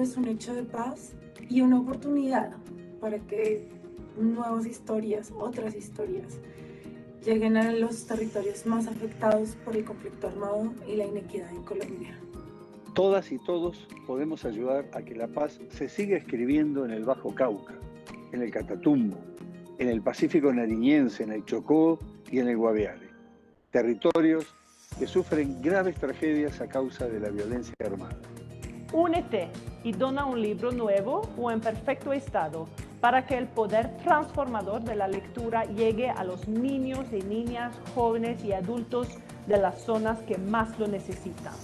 libro es un hecho de paz y una oportunidad para que nuevas historias, otras historias, lleguen a los territorios más afectados por el conflicto armado y la inequidad en Colombia. Todas y todos podemos ayudar a que la paz se siga escribiendo en el Bajo Cauca, en el Catatumbo, en el Pacífico Nariñense, en el Chocó y en el Guaviare. Territorios que sufren graves tragedias a causa de la violencia armada. Únete y dona un libro nuevo o en perfecto estado para que el poder transformador de la lectura llegue a los niños y niñas, jóvenes y adultos de las zonas que más lo necesitan.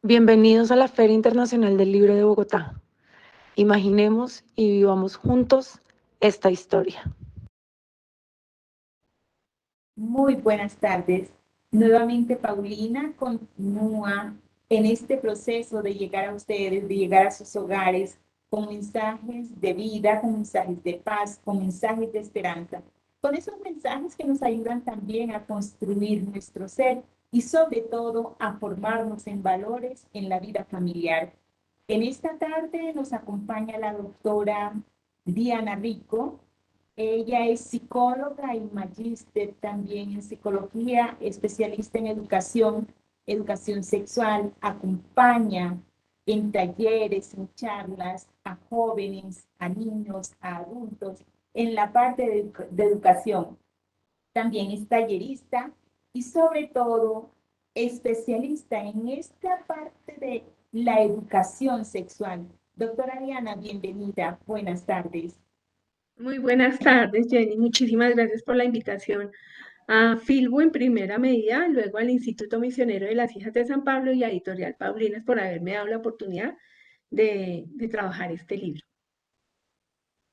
Bienvenidos a la Feria Internacional del Libro de Bogotá. Imaginemos y vivamos juntos esta historia. Muy buenas tardes. Nuevamente Paulina continúa en este proceso de llegar a ustedes, de llegar a sus hogares con mensajes de vida, con mensajes de paz, con mensajes de esperanza, con esos mensajes que nos ayudan también a construir nuestro ser y sobre todo a formarnos en valores en la vida familiar. En esta tarde nos acompaña la doctora Diana Rico. Ella es psicóloga y magíster también en psicología, especialista en educación, educación sexual, acompaña en talleres, en charlas a jóvenes, a niños, a adultos, en la parte de educación. También es tallerista y sobre todo especialista en esta parte de la educación sexual. Doctora Diana, bienvenida. Buenas tardes. Muy buenas tardes, Jenny. Muchísimas gracias por la invitación a Filbo en primera medida, luego al Instituto Misionero de las Hijas de San Pablo y a Editorial Paulinas por haberme dado la oportunidad de trabajar este libro.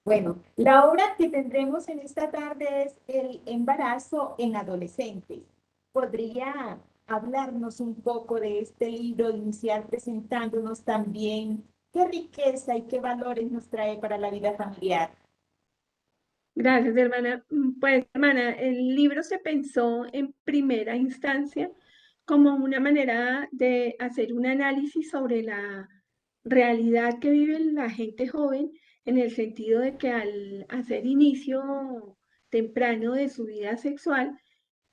Bueno, la obra que tendremos en esta tarde es el embarazo en adolescentes. ¿Podría hablarnos un poco de este libro, iniciar presentándonos también qué riqueza y qué valores nos trae para la vida familiar? Gracias, hermana. Pues, hermana, el libro se pensó en primera instancia como una manera de hacer un análisis sobre la realidad que vive la gente joven, en el sentido de que al hacer inicio temprano de su vida sexual,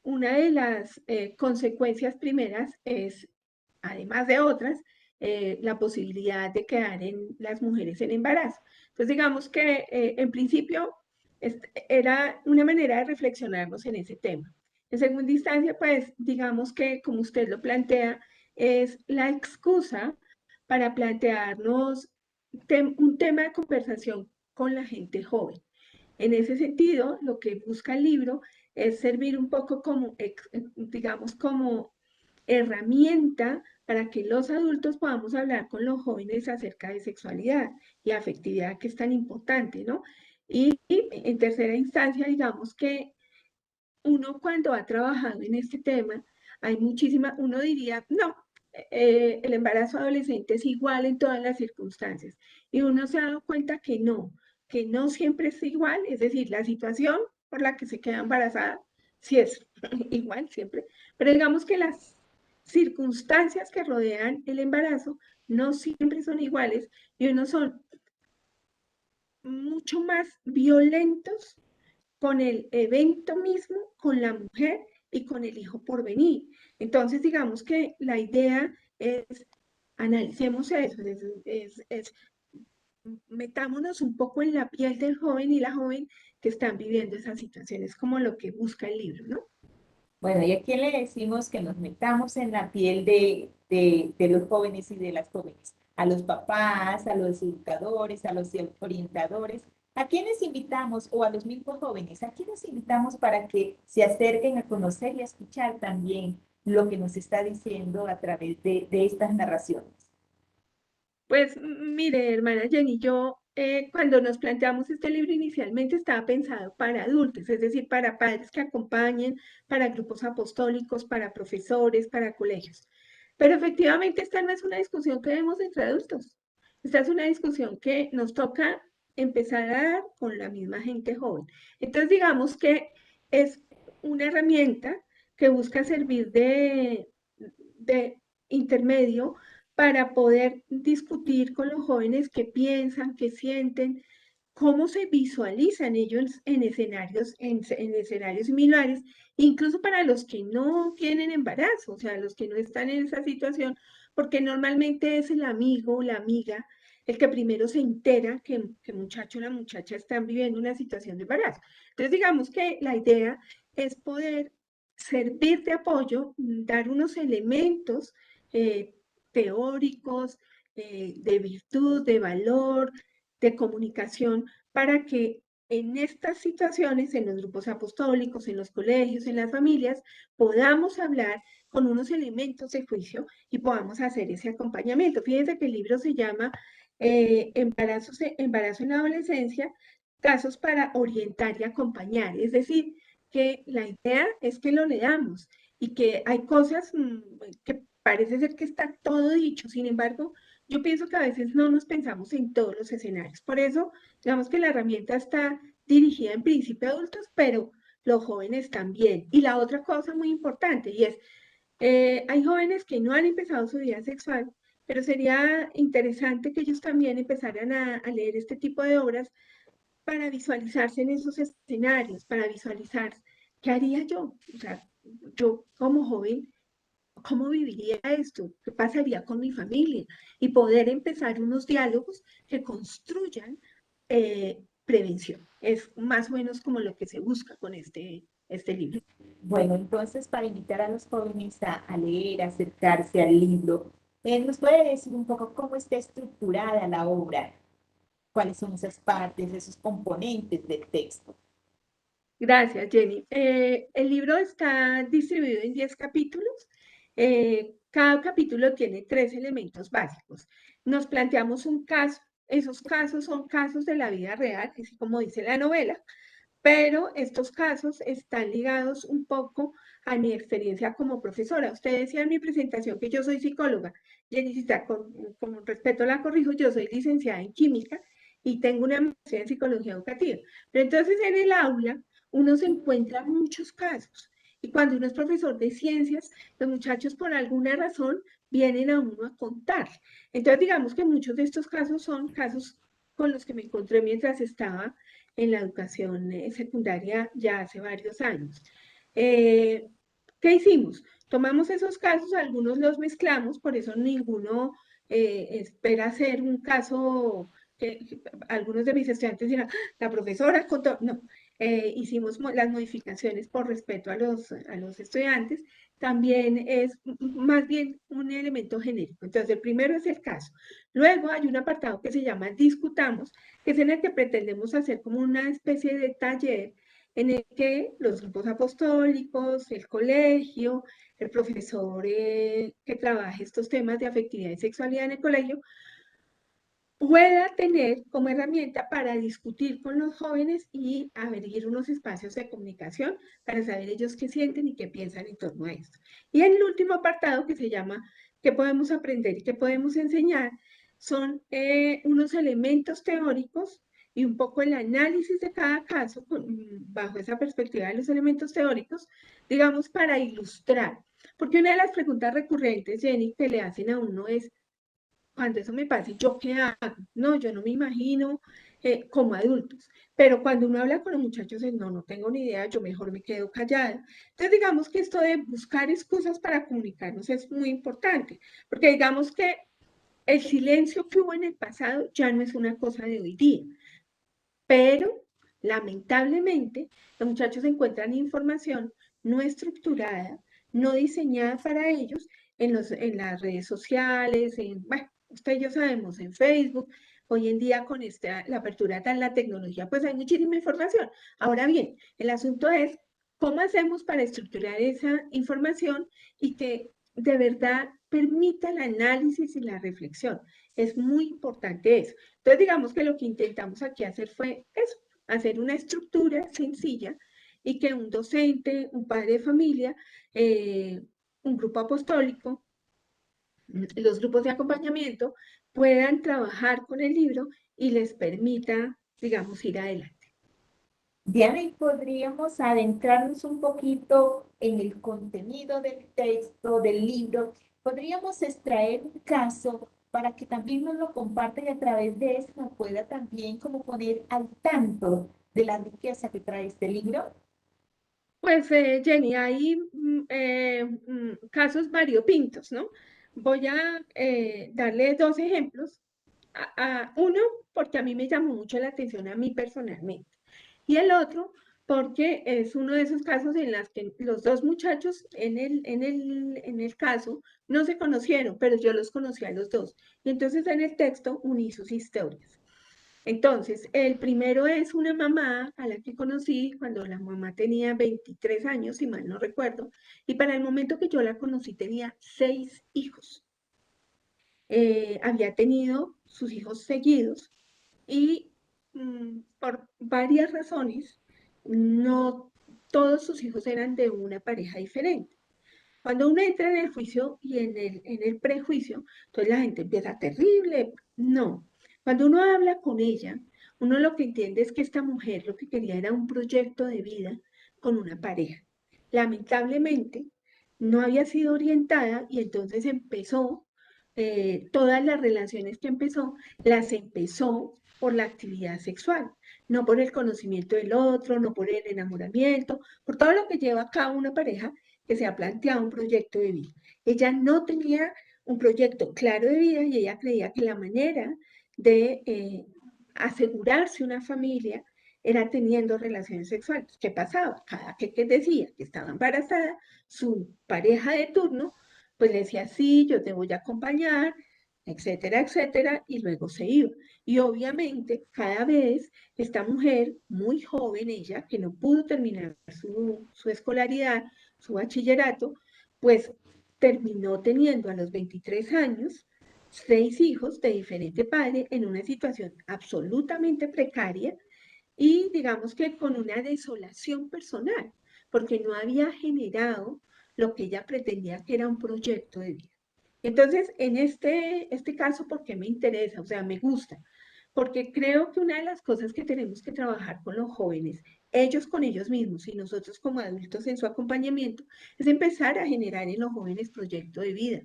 una de las consecuencias primeras es, además de otras, la posibilidad de quedar en las mujeres en embarazo. Entonces, digamos que en principio era una manera de reflexionarnos en ese tema. En segunda instancia, pues digamos que, como usted lo plantea, es la excusa para plantearnos un tema de conversación con la gente joven. En ese sentido, lo que busca el libro es servir un poco como, digamos, como herramienta para que los adultos podamos hablar con los jóvenes acerca de sexualidad y afectividad, que es tan importante, ¿no? Y en tercera instancia, digamos que uno cuando ha trabajado en este tema, hay muchísima, uno diría, no, el embarazo adolescente es igual en todas las circunstancias. Y uno se ha dado cuenta que no siempre es igual, es decir, la situación por la que se queda embarazada, sí es igual siempre, pero digamos que las circunstancias que rodean el embarazo no siempre son iguales y unos son mucho más violentos con el evento mismo, con la mujer y con el hijo por venir. Entonces, digamos que la idea es, analicemos eso, metámonos un poco en la piel del joven y la joven que están viviendo esas situaciones, como lo que busca el libro, ¿no? Bueno, y aquí le decimos que nos metamos en la piel de los jóvenes y de las jóvenes, a los papás, a los educadores, a los orientadores. ¿A quiénes invitamos o a los mismos jóvenes? ¿A quiénes invitamos para que se acerquen a conocer y a escuchar también lo que nos está diciendo a través de estas narraciones? Pues mire, hermana Jenny, yo cuando nos planteamos este libro inicialmente estaba pensado para adultos, es decir, para padres que acompañen, para grupos apostólicos, para profesores, para colegios. Pero efectivamente esta no es una discusión que vemos entre adultos. Esta es una discusión que nos toca empezar a dar con la misma gente joven. Entonces digamos que es una herramienta que busca servir de intermedio para poder discutir con los jóvenes qué piensan, qué sienten, cómo se visualizan ellos en escenarios similares, incluso para los que no tienen embarazo, o sea, los que no están en esa situación, porque normalmente es el amigo o la amiga el que primero se entera que el muchacho o la muchacha están viviendo una situación de embarazo. Entonces, digamos que la idea es poder servir de apoyo, dar unos elementos teóricos, de virtud, de valor, de comunicación, para que en estas situaciones, en los grupos apostólicos, en los colegios, en las familias, podamos hablar con unos elementos de juicio y podamos hacer ese acompañamiento. Fíjense que el libro se llama Embarazo en la adolescencia, casos para orientar y acompañar. Es decir, que la idea es que lo leamos y que hay cosas que parece ser que está todo dicho. Sin embargo, yo pienso que a veces no nos pensamos en todos los escenarios. Por eso, digamos que la herramienta está dirigida en principio a adultos, pero los jóvenes también. Y la otra cosa muy importante, y es, hay jóvenes que no han empezado su vida sexual, pero sería interesante que ellos también empezaran a leer este tipo de obras para visualizarse en esos escenarios, para visualizar qué haría yo. O sea, yo como joven, ¿cómo viviría esto? ¿Qué pasaría con mi familia? Y poder empezar unos diálogos que construyan prevención. Es más o menos como lo que se busca con este libro. Bueno, entonces para invitar a los jóvenes a leer, a acercarse al libro, ¿nos puede decir un poco cómo está estructurada la obra? ¿Cuáles son esas partes, esos componentes del texto? Gracias, Jenny. El libro está distribuido en 10 capítulos. Cada capítulo tiene 3 elementos básicos. Nos planteamos un caso. Esos casos son casos de la vida real, así como dice la novela, pero estos casos están ligados un poco a mi experiencia como profesora. Usted decía en mi presentación que yo soy psicóloga. Jenny, si está con respeto la corrijo, yo soy licenciada en química y tengo una maestría en psicología educativa. Pero entonces en el aula uno se encuentra muchos casos. Y cuando uno es profesor de ciencias, los muchachos por alguna razón vienen a uno a contar. Entonces digamos que muchos de estos casos son casos con los que me encontré mientras estaba en la educación secundaria ya hace varios años. ¿Qué hicimos? Tomamos esos casos, algunos los mezclamos, por eso ninguno espera hacer un caso que algunos de mis estudiantes dirán, la profesora contó, no, hicimos las modificaciones por respeto a los estudiantes, también es más bien un elemento genérico. Entonces, el primero es el caso. Luego hay un apartado que se llama Discutamos, que es en el que pretendemos hacer como una especie de taller en el que los grupos apostólicos, el colegio, el profesor que trabaje estos temas de afectividad y sexualidad en el colegio, pueda tener como herramienta para discutir con los jóvenes y abrir unos espacios de comunicación para saber ellos qué sienten y qué piensan en torno a esto. Y en el último apartado que se llama ¿qué podemos aprender y qué podemos enseñar? Son unos elementos teóricos y un poco el análisis de cada caso bajo esa perspectiva de los elementos teóricos, digamos, para ilustrar. Porque una de las preguntas recurrentes, Jenny, que le hacen a uno es, cuando eso me pase, ¿yo qué hago? No, yo no me imagino como adultos. Pero cuando uno habla con los muchachos, es, no tengo ni idea, yo mejor me quedo callada. Entonces, digamos que esto de buscar excusas para comunicarnos es muy importante, porque digamos que el silencio que hubo en el pasado ya no es una cosa de hoy día, pero lamentablemente los muchachos encuentran información no estructurada, no diseñada para ellos en las redes sociales, bueno, ustedes ya sabemos, en Facebook. Hoy en día con la apertura de la tecnología, pues hay muchísima información. Ahora bien, el asunto es cómo hacemos para estructurar esa información y que de verdad permita el análisis y la reflexión. Es muy importante eso. Entonces, digamos que lo que intentamos aquí hacer fue eso, hacer una estructura sencilla y que un docente, un padre de familia, un grupo apostólico, los grupos de acompañamiento puedan trabajar con el libro y les permita, digamos, ir adelante. Diana, ¿y podríamos adentrarnos un poquito en el contenido del texto, del libro? ¿Podríamos extraer un caso para que también nos lo compartan y a través de eso nos pueda también como poner al tanto de la riqueza que trae este libro? Pues Jenny, hay casos variopintos, ¿no? Voy a darle dos ejemplos. Uno, porque a mí me llamó mucho la atención a mí personalmente. Y el otro, porque es uno de esos casos en los que los dos muchachos en el caso no se conocieron, pero yo los conocí a los dos. Y entonces en el texto uní sus historias. Entonces, el primero es una mamá a la que conocí cuando la mamá tenía 23 años, si mal no recuerdo, y para el momento que yo la conocí tenía 6 hijos. Había tenido sus hijos seguidos y por varias razones, no todos sus hijos eran de una pareja diferente. Cuando uno entra en el juicio y en el prejuicio, entonces la gente empieza terrible. No. Cuando uno habla con ella, uno lo que entiende es que esta mujer lo que quería era un proyecto de vida con una pareja. Lamentablemente, no había sido orientada y entonces empezó, todas las relaciones que empezó, las empezó por la actividad sexual, no por el conocimiento del otro, no por el enamoramiento, por todo lo que lleva a cabo una pareja que se ha planteado un proyecto de vida. Ella no tenía un proyecto claro de vida y ella creía que la manera de asegurarse una familia era teniendo relaciones sexuales. ¿Qué pasaba? Cada que decía que estaba embarazada, su pareja de turno, pues le decía, sí, yo te voy a acompañar, etcétera, etcétera, y luego se iba. Y obviamente, cada vez esta mujer, muy joven ella, que no pudo terminar su escolaridad, su bachillerato, pues terminó teniendo a los 23 años 6 hijos de diferente padre en una situación absolutamente precaria y digamos que con una desolación personal, porque no había generado lo que ella pretendía que era un proyecto de vida. Entonces, en este caso, ¿por qué me interesa? O sea, me gusta, porque creo que una de las cosas que tenemos que trabajar con los jóvenes, ellos con ellos mismos y nosotros como adultos en su acompañamiento, es empezar a generar en los jóvenes proyecto de vida.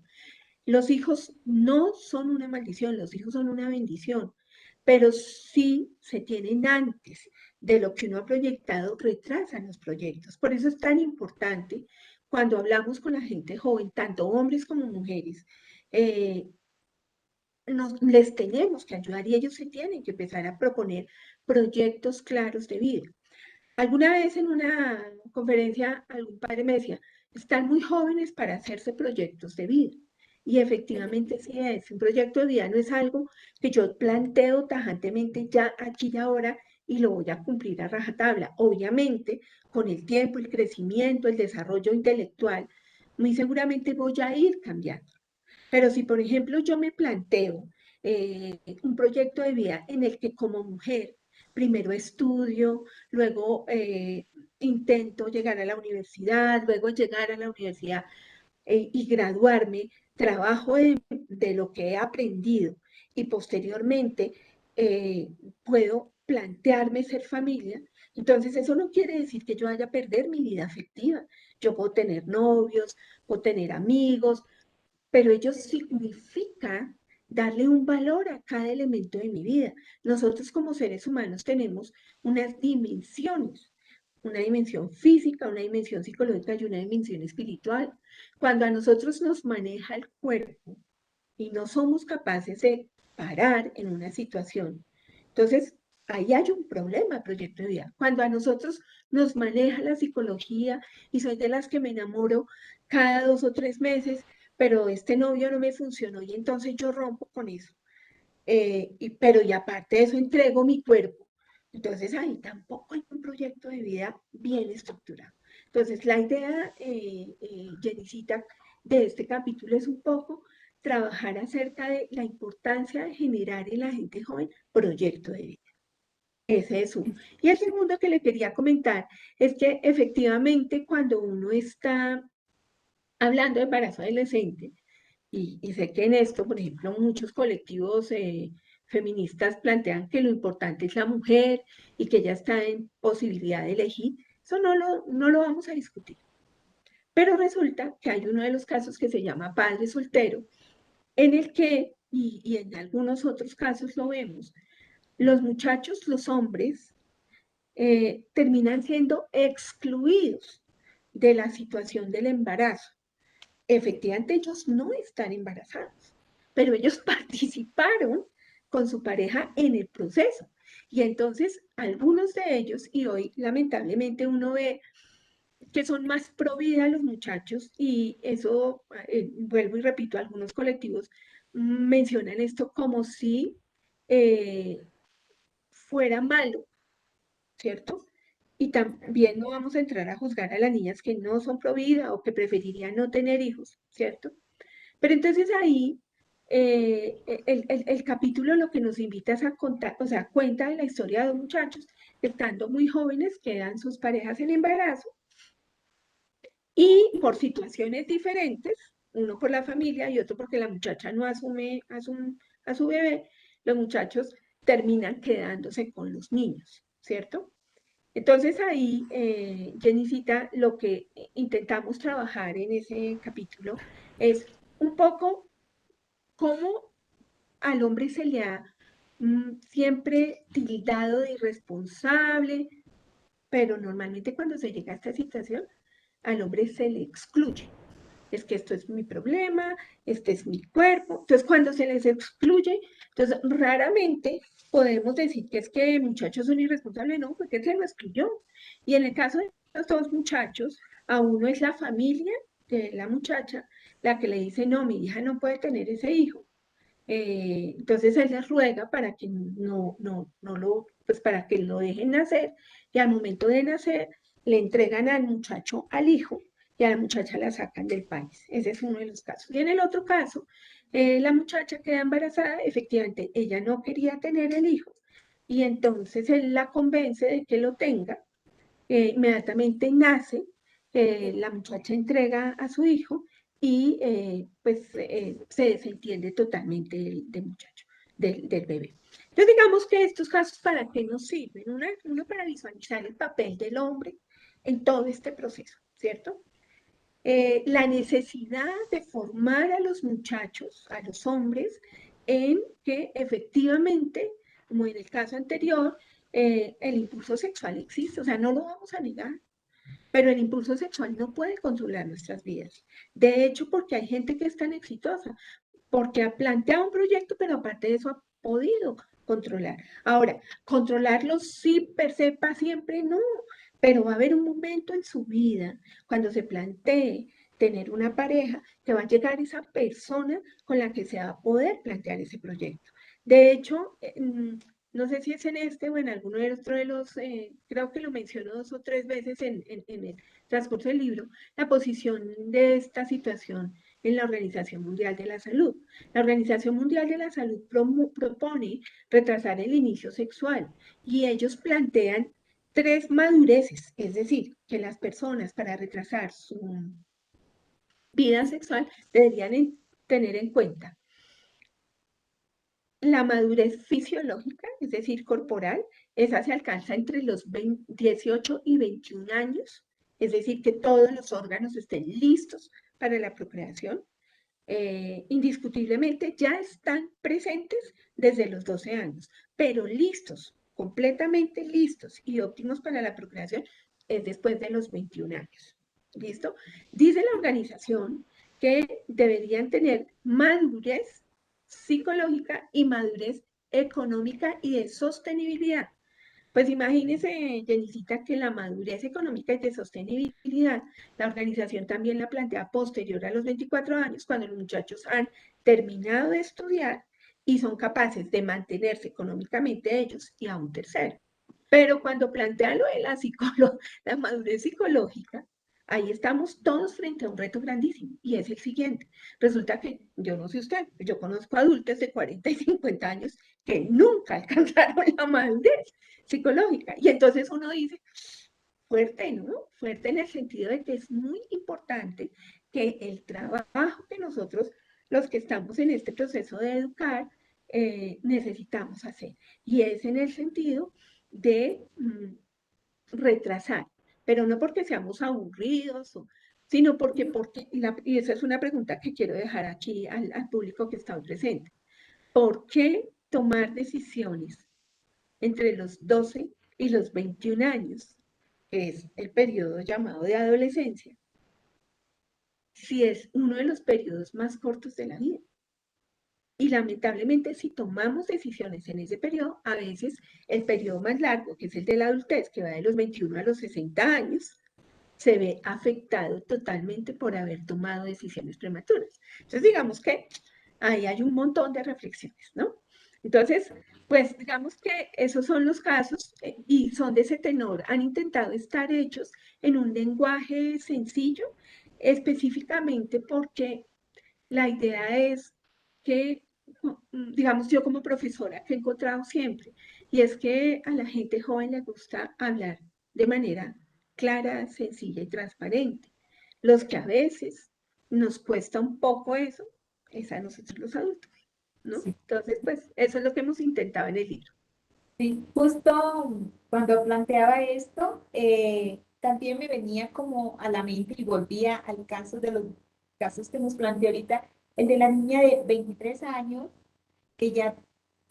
Los hijos no son una maldición, los hijos son una bendición, pero sí se tienen antes de lo que uno ha proyectado, retrasan los proyectos. Por eso es tan importante cuando hablamos con la gente joven, tanto hombres como mujeres, eh, les tenemos que ayudar y ellos se tienen que empezar a proponer proyectos claros de vida. Alguna vez en una conferencia algún padre me decía, están muy jóvenes para hacerse proyectos de vida. Y efectivamente sí es, un proyecto de vida no es algo que yo planteo tajantemente ya aquí y ahora y lo voy a cumplir a rajatabla. Obviamente, con el tiempo, el crecimiento, el desarrollo intelectual, muy seguramente voy a ir cambiando. Pero si, por ejemplo, yo me planteo un proyecto de vida en el que como mujer primero estudio, luego intento llegar a la universidad, luego llegar a la universidad y graduarme, trabajo de lo que he aprendido y posteriormente puedo plantearme ser familia. Entonces eso no quiere decir que yo vaya a perder mi vida afectiva. Yo puedo tener novios, puedo tener amigos, pero ello significa darle un valor a cada elemento de mi vida. Nosotros como seres humanos tenemos unas dimensiones, una dimensión física, una dimensión psicológica y una dimensión espiritual. Cuando a nosotros nos maneja el cuerpo y no somos capaces de parar en una situación, entonces ahí hay un problema, proyecto de vida. Cuando a nosotros nos maneja la psicología y soy de las que me enamoro cada 2 o 3 meses, pero este novio no me funcionó y entonces yo rompo con eso. Pero y aparte de eso entrego mi cuerpo. Entonces ahí tampoco hay un proyecto de vida bien estructurado. Entonces la idea, Jenicita, de este capítulo es un poco trabajar acerca de la importancia de generar en la gente joven proyecto de vida. Ese es uno. Y el segundo que le quería comentar es que efectivamente cuando uno está hablando de embarazo adolescente, y sé que en esto, por ejemplo, muchos colectivos feministas plantean que lo importante es la mujer y que ella está en posibilidad de elegir, eso no lo vamos a discutir. Pero resulta que hay uno de los casos que se llama padre soltero, en el que, y en algunos otros casos lo vemos, los muchachos, los hombres, terminan siendo excluidos de la situación del embarazo. Efectivamente, ellos no están embarazados, pero ellos participaron con su pareja en el proceso. Y entonces, algunos de ellos, y hoy lamentablemente uno ve que son más pro vida los muchachos, y eso, vuelvo y repito, algunos colectivos mencionan esto como si fuera malo, ¿cierto? Y también no vamos a entrar a juzgar a las niñas que no son pro vida o que preferirían no tener hijos, ¿cierto? Pero entonces ahí el capítulo lo que nos invita es a contar, o sea, cuenta de la historia de dos muchachos que estando muy jóvenes quedan sus parejas en embarazo y por situaciones diferentes, uno por la familia y otro porque la muchacha no asume a su bebé, los muchachos terminan quedándose con los niños, ¿cierto? Entonces ahí, Jennicita, lo que intentamos trabajar en ese capítulo es un poco cómo al hombre se le ha siempre tildado de irresponsable, pero normalmente cuando se llega a esta situación, al hombre se le excluye. Es que esto es mi problema, este es mi cuerpo. Entonces, cuando se les excluye, entonces raramente podemos decir que es que muchachos son irresponsables, no, porque se lo excluyó. Y en el caso de los dos muchachos, a uno es la familia de la muchacha la que le dice, no, mi hija no puede tener ese hijo. Entonces él les ruega para que pues para que lo dejen nacer, y al momento de nacer le entregan al muchacho al hijo y a la muchacha la sacan del país. Ese es uno de los casos. Y en el otro caso, la muchacha queda embarazada, efectivamente ella no quería tener el hijo y entonces él la convence de que lo tenga, inmediatamente nace, la muchacha entrega a su hijo y se desentiende totalmente del muchacho, del bebé. Entonces digamos que estos casos, ¿para qué nos sirven? Uno para visualizar el papel del hombre en todo este proceso, ¿cierto? La necesidad de formar a los muchachos, a los hombres, en que efectivamente, como en el caso anterior, el impulso sexual existe, o sea, no lo vamos a negar, pero el impulso sexual no puede controlar nuestras vidas. De hecho, porque hay gente que es tan exitosa, porque ha planteado un proyecto, pero aparte de eso ha podido controlar. Ahora, controlarlo sí per se para siempre, no, pero va a haber un momento en su vida cuando se plantee tener una pareja que va a llegar esa persona con la que se va a poder plantear ese proyecto. De hecho, no sé si es en este o en alguno de los, creo que lo menciono 2 o 3 veces en el transcurso del libro, la posición de esta situación en la Organización Mundial de la Salud. La Organización Mundial de la Salud propone retrasar el inicio sexual y ellos plantean 3 madureces, es decir, que las personas para retrasar su vida sexual deberían tener en cuenta la madurez fisiológica, es decir, corporal. Esa se alcanza entre los 18 y 21 años, es decir, que todos los órganos estén listos para la procreación. Indiscutiblemente ya están presentes desde los 12 años, pero listos, completamente listos y óptimos para la procreación es después de los 21 años. ¿Listo? Dice la organización que deberían tener madurez psicológica y madurez económica y de sostenibilidad. Pues imagínese, Jenicita, que la madurez económica y de sostenibilidad, la organización también la plantea posterior a los 24 años, cuando los muchachos han terminado de estudiar y son capaces de mantenerse económicamente ellos y a un tercero. Pero cuando plantea lo de la madurez psicológica, ahí estamos todos frente a un reto grandísimo y es el siguiente. Resulta que, yo no sé usted, yo conozco adultos de 40 y 50 años que nunca alcanzaron la madurez psicológica. Y entonces uno dice, fuerte, ¿no? Fuerte en el sentido de que es muy importante que el trabajo que nosotros, los que estamos en este proceso de educar, necesitamos hacer. Y es en el sentido de retrasar, pero no porque seamos aburridos, sino porque y esa es una pregunta que quiero dejar aquí al público que está hoy presente. ¿Por qué tomar decisiones entre los 12 y los 21 años, que es el periodo llamado de adolescencia, si es uno de los periodos más cortos de la vida? Y lamentablemente, si tomamos decisiones en ese periodo, a veces el periodo más largo, que es el de la adultez, que va de los 21 a los 60 años, se ve afectado totalmente por haber tomado decisiones prematuras. Entonces, digamos que ahí hay un montón de reflexiones, ¿no? Entonces, pues digamos que esos son los casos y son de ese tenor. Han intentado estar hechos en un lenguaje sencillo, específicamente porque la idea es que, digamos, yo como profesora que he encontrado siempre, y es que a la gente joven le gusta hablar de manera clara, sencilla y transparente. Los que a veces nos cuesta un poco eso, es a nosotros los adultos, ¿no? Sí. Entonces, pues, eso es lo que hemos intentado en el libro. Sí, justo cuando planteaba esto, también me venía como a la mente y volvía al caso de los casos que nos planteó ahorita, el de la niña de 23 años, que ya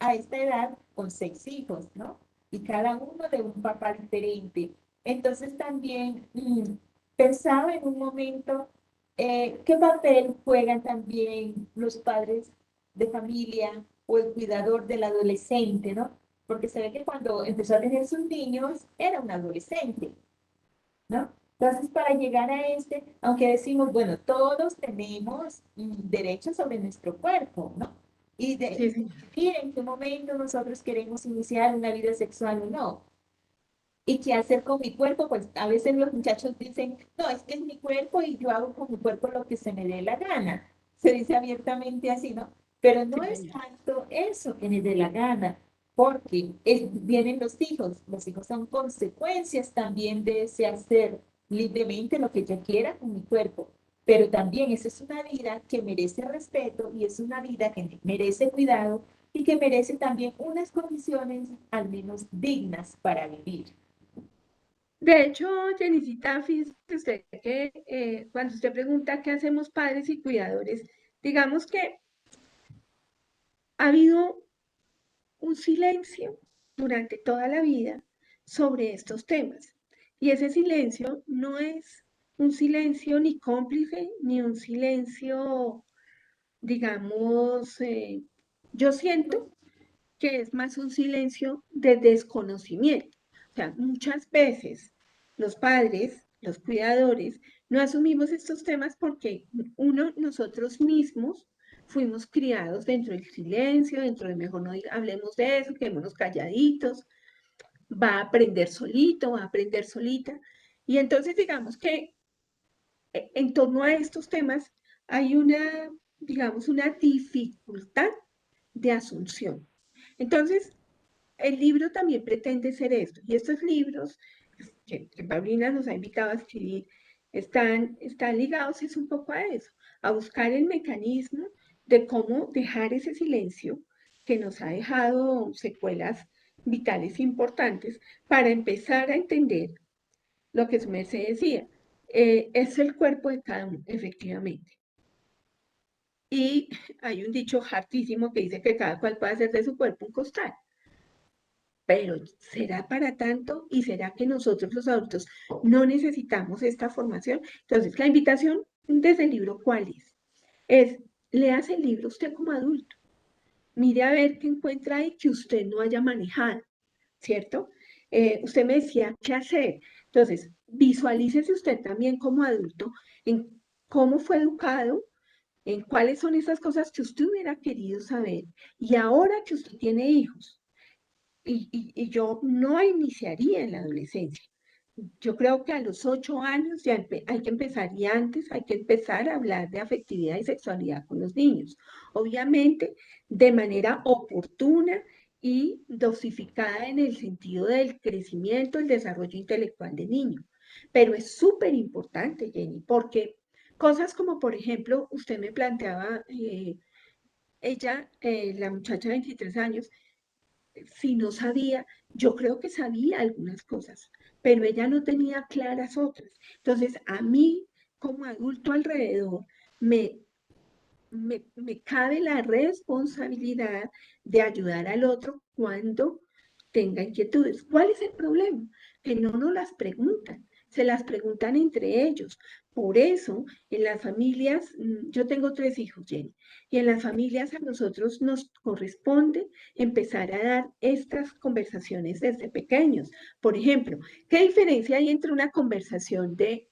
a esta edad con 6 hijos, ¿no? Y cada uno de un papá diferente. Entonces también pensaba en un momento qué papel juegan también los padres de familia o el cuidador del adolescente, ¿no? Porque se ve que cuando empezó a tener sus niños era un adolescente, ¿no? Entonces, para llegar a este, aunque decimos, bueno, todos tenemos derechos sobre nuestro cuerpo, ¿no? Y de Sí, sí. decidir en qué momento nosotros queremos iniciar una vida sexual o no. ¿Y qué hacer con mi cuerpo? Pues a veces los muchachos dicen, no, es que es mi cuerpo y yo hago con mi cuerpo lo que se me dé la gana. Se dice abiertamente así, ¿no? Pero no Sí, es señor. tanto eso que me dé la gana, porque vienen los hijos son consecuencias también de ese hacer libremente lo que yo quiera con mi cuerpo. Pero también esa es una vida que merece respeto y es una vida que merece cuidado y que merece también unas condiciones al menos dignas para vivir. De hecho, Jenicita, fíjese usted que cuando usted pregunta qué hacemos padres y cuidadores, digamos que ha habido un silencio durante toda la vida sobre estos temas. Y ese silencio no es un silencio ni cómplice, ni un silencio, digamos, yo siento que es más un silencio de desconocimiento. O sea, muchas veces los padres, los cuidadores, no asumimos estos temas porque nosotros mismos fuimos criados dentro del silencio, dentro de mejor no hablemos de eso, quedémonos calladitos, va a aprender solito, va a aprender solita. Y entonces digamos que en torno a estos temas hay una, digamos, una dificultad de asunción. Entonces, el libro también pretende ser esto, y estos libros que Paulina nos ha invitado a escribir están ligados es un poco a eso, a buscar el mecanismo de cómo dejar ese silencio que nos ha dejado secuelas vitales importantes para empezar a entender lo que su merced decía. Es el cuerpo de cada uno, efectivamente. Y hay un dicho hartísimo que dice que cada cual puede hacer de su cuerpo un costal. Pero ¿será para tanto? ¿Y será que nosotros los adultos no necesitamos esta formación? Entonces, la invitación desde el libro, ¿cuál es? Es, léase el libro usted como adulto. Mire a ver qué encuentra ahí que usted no haya manejado, ¿cierto? Usted me decía, ¿qué hacer? Entonces, visualícese usted también como adulto en cómo fue educado, en cuáles son esas cosas que usted hubiera querido saber. Y ahora que usted tiene hijos, y yo no iniciaría en la adolescencia. yo creo que a los 8 años ya hay que empezar, y antes hay que empezar a hablar de afectividad y sexualidad con los niños. Obviamente, de manera oportuna y dosificada en el sentido del crecimiento, el desarrollo intelectual del niño. Pero es súper importante, Jenny, porque cosas como, por ejemplo, usted me planteaba, ella, la muchacha de 23 años, si no sabía, yo creo que sabía algunas cosas, pero ella no tenía claras otras. Entonces, a mí, como adulto alrededor, me, me cabe la responsabilidad de ayudar al otro cuando tenga inquietudes. ¿Cuál es el problema? Que no nos las preguntan, se las preguntan entre ellos. Por eso, en las familias, yo tengo 3 hijos, Jenny, y en las familias a nosotros nos corresponde empezar a dar estas conversaciones desde pequeños. Por ejemplo, ¿qué diferencia hay entre una conversación de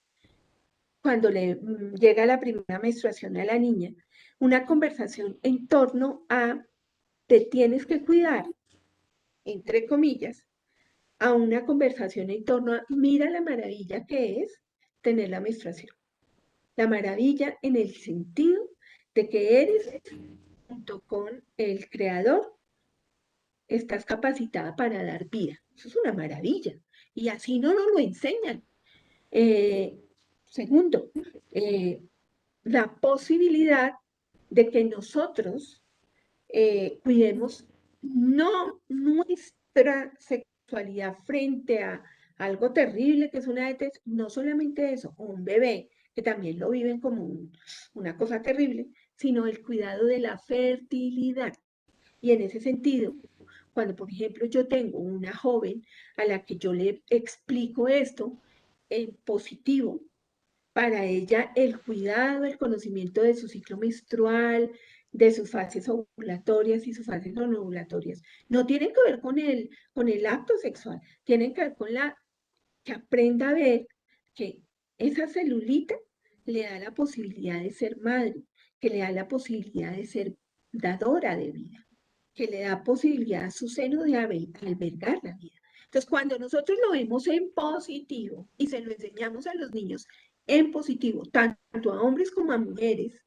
cuando le llega la primera menstruación a la niña, una conversación en torno a te tienes que cuidar, entre comillas, a una conversación en torno a mira la maravilla que es tener la menstruación? La maravilla en el sentido de que eres, junto con el creador, estás capacitada para dar vida. Eso es una maravilla. Y así no nos lo enseñan. Segundo, la posibilidad de que nosotros cuidemos no nuestra sexualidad frente a algo terrible que es una ETS, no solamente eso, o un bebé, que también lo viven como una cosa terrible, sino el cuidado de la fertilidad. Y en ese sentido, cuando por ejemplo yo tengo una joven a la que yo le explico esto en positivo, para ella el cuidado, el conocimiento de su ciclo menstrual, de sus fases ovulatorias y sus fases no ovulatorias, no tienen que ver con el acto sexual, tienen que ver con que aprenda a ver que esa celulita le da la posibilidad de ser madre, que le da la posibilidad de ser dadora de vida, que le da posibilidad a su seno de albergar la vida. Entonces, cuando nosotros lo vemos en positivo y se lo enseñamos a los niños en positivo, tanto a hombres como a mujeres,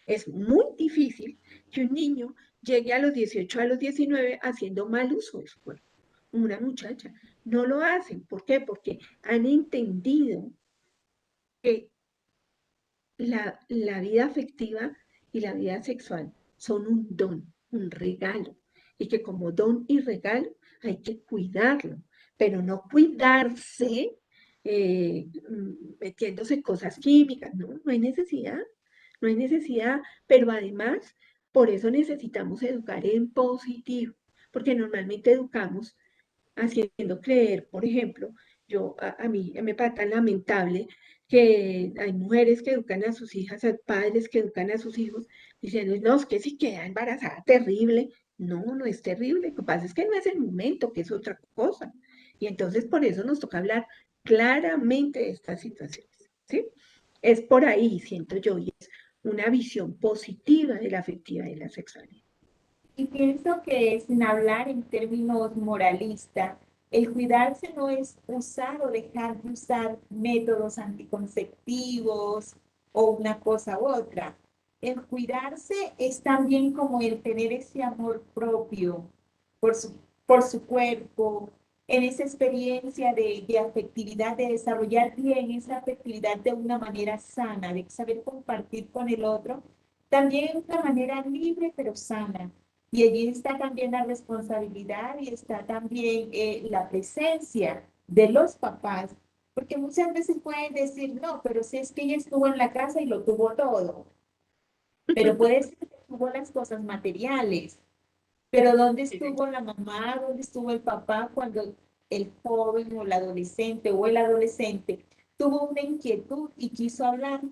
es muy difícil que un niño llegue a los 18, a los 19 haciendo mal uso de su cuerpo. Una muchacha no lo hacen. ¿Por qué? Porque han entendido que la vida afectiva y la vida sexual son un don, un regalo, y que como don y regalo hay que cuidarlo, pero no cuidarse metiéndose cosas químicas, no, no hay necesidad, no hay necesidad, pero además por eso necesitamos educar en positivo, porque normalmente educamos haciendo creer, por ejemplo, a mí me parece tan lamentable que hay mujeres que educan a sus hijas, hay padres que educan a sus hijos, diciendo, no, es que si queda embarazada, terrible. No, no es terrible, lo que pasa es que no es el momento, que es otra cosa. Y entonces por eso nos toca hablar claramente de estas situaciones, ¿sí? Es por ahí, siento yo, y es una visión positiva de la afectividad y la sexualidad. Y pienso que sin hablar en términos moralistas, el cuidarse no es usar o dejar de usar métodos anticonceptivos o una cosa u otra. El cuidarse es también como el tener ese amor propio por por su cuerpo, en esa experiencia de afectividad, de desarrollar bien esa afectividad de una manera sana, de saber compartir con el otro, también de una manera libre pero sana. Y allí está también la responsabilidad y está también la presencia de los papás, porque muchas veces pueden decir, no, pero si es que ella estuvo en la casa y lo tuvo todo, pero puede ser que tuvo las cosas materiales, pero ¿dónde estuvo la mamá? ¿Dónde estuvo el papá cuando el joven o el adolescente tuvo una inquietud y quiso hablar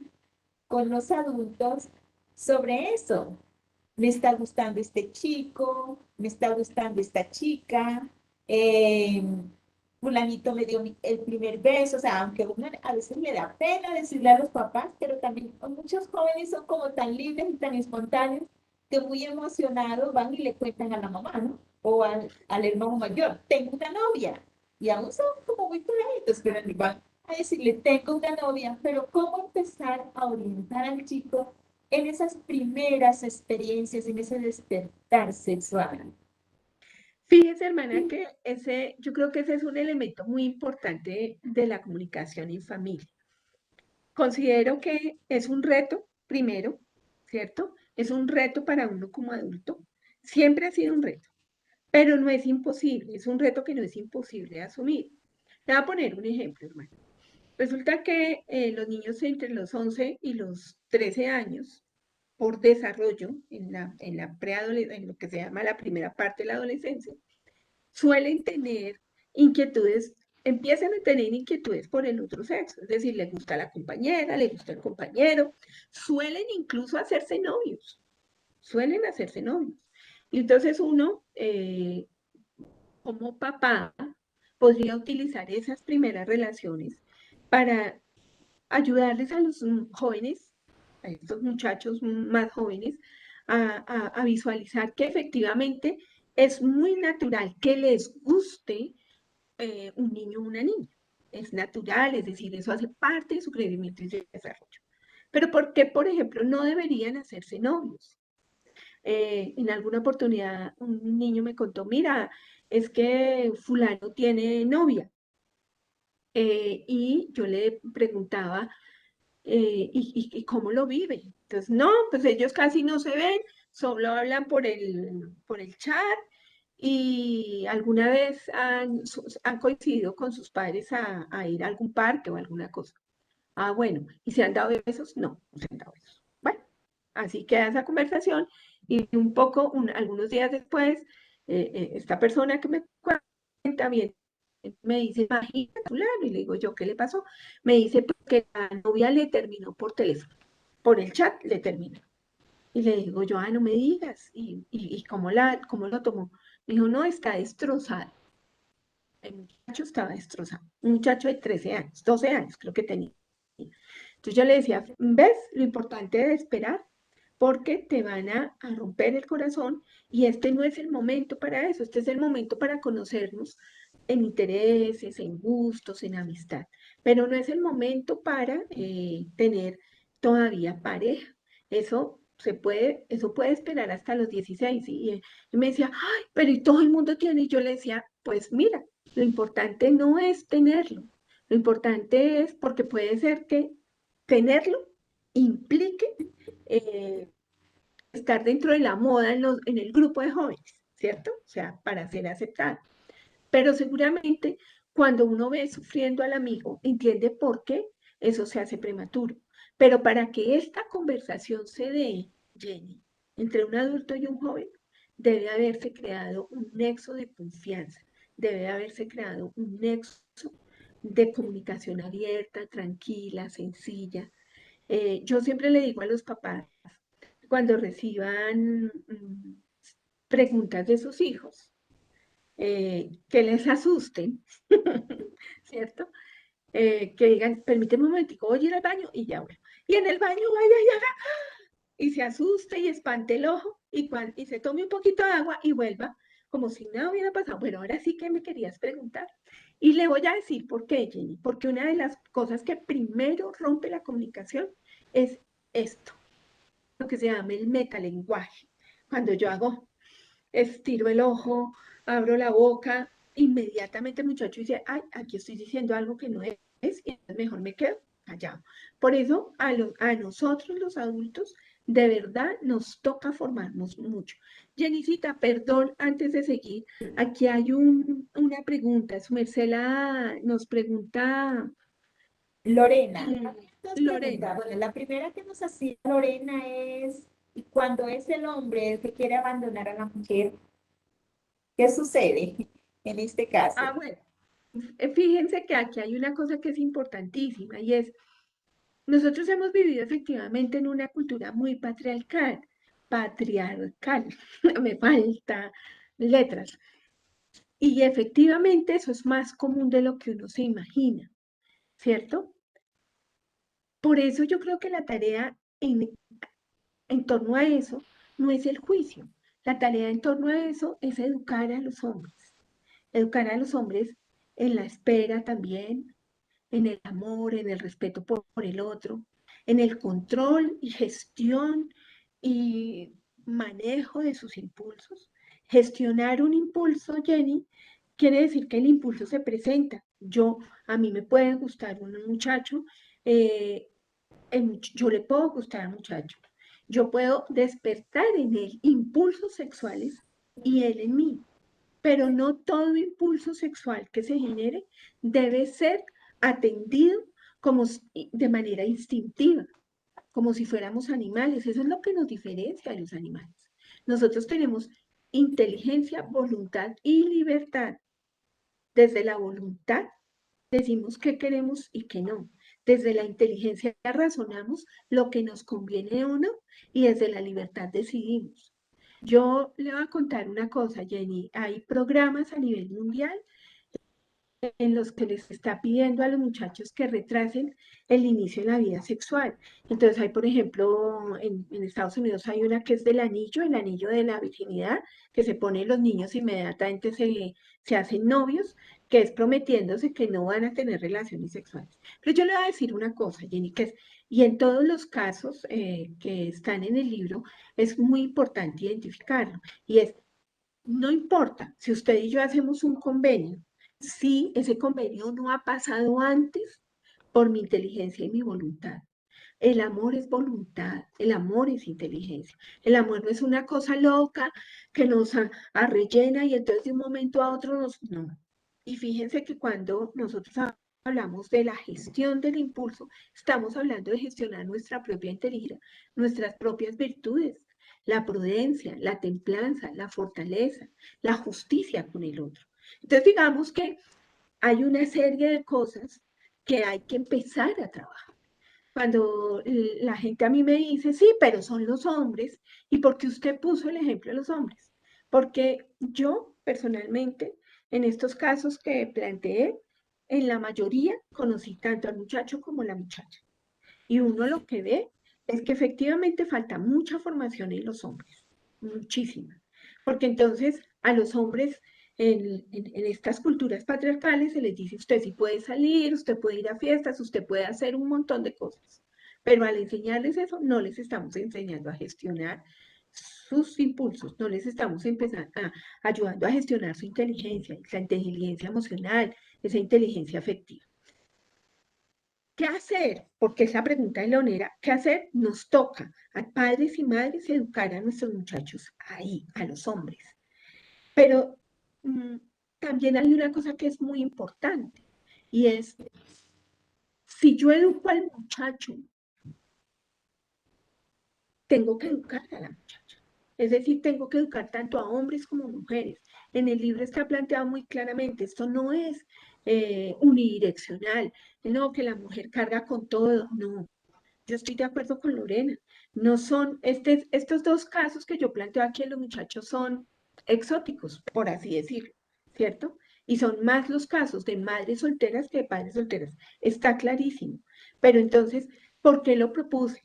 con los adultos sobre eso? Me está gustando este chico, me está gustando esta chica, eh, fulanito me dio el primer beso, o sea, aunque uno a veces le da pena decirle a los papás, pero también muchos jóvenes son como tan libres y tan espontáneos que muy emocionados van y le cuentan a la mamá, ¿no? O al hermano mayor, tengo una novia. y aún son como muy peladitos, pero le van a decirle, tengo una novia, pero ¿cómo empezar a orientar al chico en esas primeras experiencias, en ese despertar sexual? Fíjese, hermana, que yo creo que ese es un elemento muy importante de la comunicación en familia. Considero que es un reto, primero, ¿cierto? Es un reto para uno como adulto. Siempre ha sido un reto, pero no es imposible. Es un reto que no es imposible de asumir. Le voy a poner un ejemplo, hermano. Resulta que los niños entre los 11 y los 13 años, por desarrollo, en lo que se llama la primera parte de la adolescencia, suelen tener inquietudes, empiezan a tener inquietudes por el otro sexo, es decir, le gusta la compañera, le gusta el compañero, suelen incluso hacerse novios, suelen hacerse novios. Y entonces uno, como papá, podría utilizar esas primeras relaciones para ayudarles a los jóvenes, a estos muchachos más jóvenes, a visualizar que efectivamente es muy natural que les guste un niño o una niña. Es natural, es decir, eso hace parte de su crecimiento y su desarrollo. Pero ¿por qué, por ejemplo, no deberían hacerse novios? En alguna oportunidad un niño me contó, mira, es que fulano tiene novia. Y yo le preguntaba, ¿y cómo lo vive? Entonces, no, pues ellos casi no se ven, solo hablan por el chat y alguna vez han coincidido con sus padres a ir a algún parque o alguna cosa. Ah, bueno, ¿y se han dado besos? No, no se han dado besos. Bueno, así queda esa conversación y un poco, algunos días después, esta persona que me cuenta bien me dice, imagínate, fulano, y le digo yo, ¿qué le pasó? Me dice pues, que la novia le terminó por teléfono, por el chat le terminó. Y le digo yo, no me digas, ¿y cómo lo tomó? Me dijo, no, está destrozado. El muchacho estaba destrozado. Un muchacho de 13 años, 12 años creo que tenía. Entonces yo le decía, ¿ves lo importante de esperar? Porque te van a romper el corazón y este no es el momento para eso, este es el momento para conocernos en intereses, en gustos, en amistad, pero no es el momento para tener todavía pareja. Eso puede esperar hasta los 16. Y me decía, ay, pero ¿y todo el mundo tiene? Y yo le decía, pues mira, lo importante no es tenerlo, lo importante es porque puede ser que tenerlo implique eh, estar dentro de la moda en el grupo de jóvenes, ¿cierto? O sea, para ser aceptado. Pero seguramente cuando uno ve sufriendo al amigo, entiende por qué eso se hace prematuro. Pero para que esta conversación se dé, Jenny, entre un adulto y un joven, debe haberse creado un nexo de confianza, debe haberse creado un nexo de comunicación abierta, tranquila, sencilla. Yo siempre le digo a los papás, cuando reciban preguntas de sus hijos, que les asusten, ¿cierto? Que digan, permíteme un momentico, voy a ir al baño y ya bueno. Y en el baño vaya y haga, y se asuste y espante el ojo y se tome un poquito de agua y vuelva como si nada hubiera pasado. Bueno, ahora sí que me querías preguntar. Y le voy a decir por qué, Jenny, porque una de las cosas que primero rompe la comunicación es esto, lo que se llama el metalenguaje. Cuando yo estiro el ojo, abro la boca, inmediatamente el muchacho dice, ay, aquí estoy diciendo algo que no es, y mejor me quedo callado. Por eso a nosotros los adultos, de verdad nos toca formarnos mucho. Jenicita, perdón, antes de seguir, aquí hay una pregunta. Su merced nos pregunta Lorena, dos Lorena. preguntas. Bueno, la primera que nos hacía Lorena es, ¿y cuando es el hombre el que quiere abandonar a la mujer, qué sucede en este caso? Bueno, fíjense que aquí hay una cosa que es importantísima y es, nosotros hemos vivido efectivamente en una cultura muy patriarcal, me falta letras, y efectivamente eso es más común de lo que uno se imagina, ¿cierto? Por eso yo creo que la tarea en torno a eso no es el juicio, la tarea en torno a eso es educar a los hombres en la espera también, en el amor, en el respeto por el otro, en el control y gestión y manejo de sus impulsos. Gestionar un impulso, Jenny, quiere decir que el impulso se presenta. A mí me puede gustar un muchacho, eh, yo le puedo gustar al muchacho. Yo puedo despertar en él impulsos sexuales y él en mí, pero no todo impulso sexual que se genere debe ser atendido como de manera instintiva, como si fuéramos animales. Eso es lo que nos diferencia de los animales. Nosotros tenemos inteligencia, voluntad y libertad. Desde la voluntad decimos qué queremos y qué no. Desde la inteligencia razonamos lo que nos conviene o no y desde la libertad decidimos. Yo le voy a contar una cosa, Jenny. Hay programas a nivel mundial en los que les está pidiendo a los muchachos que retrasen el inicio de la vida sexual. Entonces hay, por ejemplo, en Estados Unidos hay una que es del anillo, el anillo de la virginidad, que se ponen los niños inmediatamente se hacen novios, que es prometiéndose que no van a tener relaciones sexuales. Pero yo le voy a decir una cosa, Jenny, y en todos los casos que están en el libro, es muy importante identificarlo, y es, no importa si usted y yo hacemos un convenio, si ese convenio no ha pasado antes por mi inteligencia y mi voluntad. El amor es voluntad, el amor es inteligencia. El amor no es una cosa loca que nos arrellena y entonces de un momento a otro nos... No. Y fíjense que cuando nosotros hablamos de la gestión del impulso, estamos hablando de gestionar nuestra propia inteligencia, nuestras propias virtudes, la prudencia, la templanza, la fortaleza, la justicia con el otro. Entonces digamos que hay una serie de cosas que hay que empezar a trabajar. Cuando la gente a mí me dice, sí, pero son los hombres, ¿y por qué usted puso el ejemplo de los hombres? Porque yo personalmente, en estos casos que planteé, en la mayoría conocí tanto al muchacho como a la muchacha. Y uno lo que ve es que efectivamente falta mucha formación en los hombres, muchísima. Porque entonces a los hombres en estas culturas patriarcales se les dice, usted sí puede salir, usted puede ir a fiestas, usted puede hacer un montón de cosas. Pero al enseñarles eso, no les estamos enseñando a gestionar sus impulsos, no les estamos ayudando a gestionar su inteligencia, la inteligencia emocional, esa inteligencia afectiva. ¿Qué hacer? Porque es la pregunta de Leonera. ¿Qué hacer? Nos toca a padres y madres educar a nuestros muchachos ahí, a los hombres. Pero también hay una cosa que es muy importante y es, si yo educo al muchacho, tengo que educar a la muchacha. Es decir, tengo que educar tanto a hombres como a mujeres. En el libro está planteado muy claramente, esto no es unidireccional, no, que la mujer carga con todo, no. Yo estoy de acuerdo con Lorena. No son, estos dos casos que yo planteo aquí en los muchachos son exóticos, por así decirlo, ¿cierto? Y son más los casos de madres solteras que de padres solteras. Está clarísimo. Pero entonces, ¿por qué lo propuse?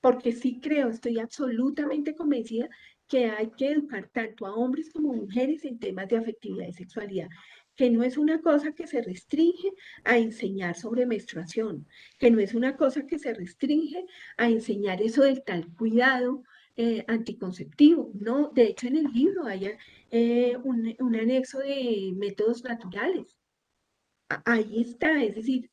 Porque sí creo, estoy absolutamente convencida que hay que educar tanto a hombres como a mujeres en temas de afectividad y sexualidad, que no es una cosa que se restringe a enseñar sobre menstruación, que no es una cosa que se restringe a enseñar eso del tal cuidado anticonceptivo, ¿no? De hecho, en el libro hay un anexo de métodos naturales. Ahí está, es decir,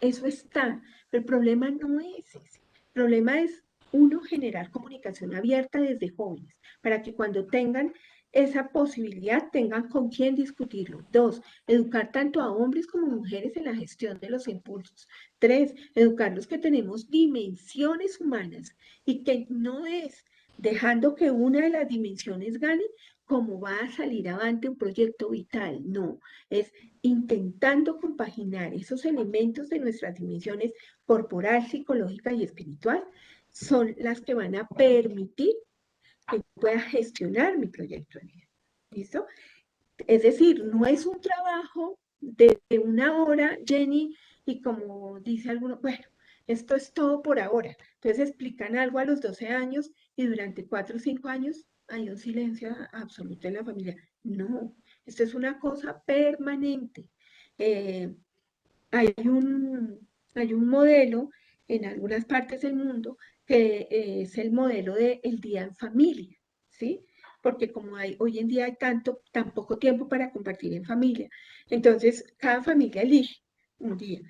eso está. Pero el problema no es ese. El problema es, uno, generar comunicación abierta desde jóvenes, para que cuando tengan esa posibilidad tengan con quién discutirlo. Dos, educar tanto a hombres como mujeres en la gestión de los impulsos. Tres, educarlos que tenemos dimensiones humanas y que no es dejando que una de las dimensiones gane como va a salir avante un proyecto vital. No, es intentando compaginar esos elementos de nuestras dimensiones corporal, psicológica y espiritual, son las que van a permitir que pueda gestionar mi proyecto de vida. ¿Listo? Es decir, no es un trabajo de una hora, Jenny, y como dice alguno, bueno, esto es todo por ahora. Entonces explican algo a los 12 años y durante 4 o 5 años hay un silencio absoluto en la familia. No, esto es una cosa permanente. eh, hay un modelo en algunas partes del mundo que es el modelo del día en familia, ¿sí? Porque como hoy en día hay tan poco tiempo para compartir en familia, entonces cada familia elige un día.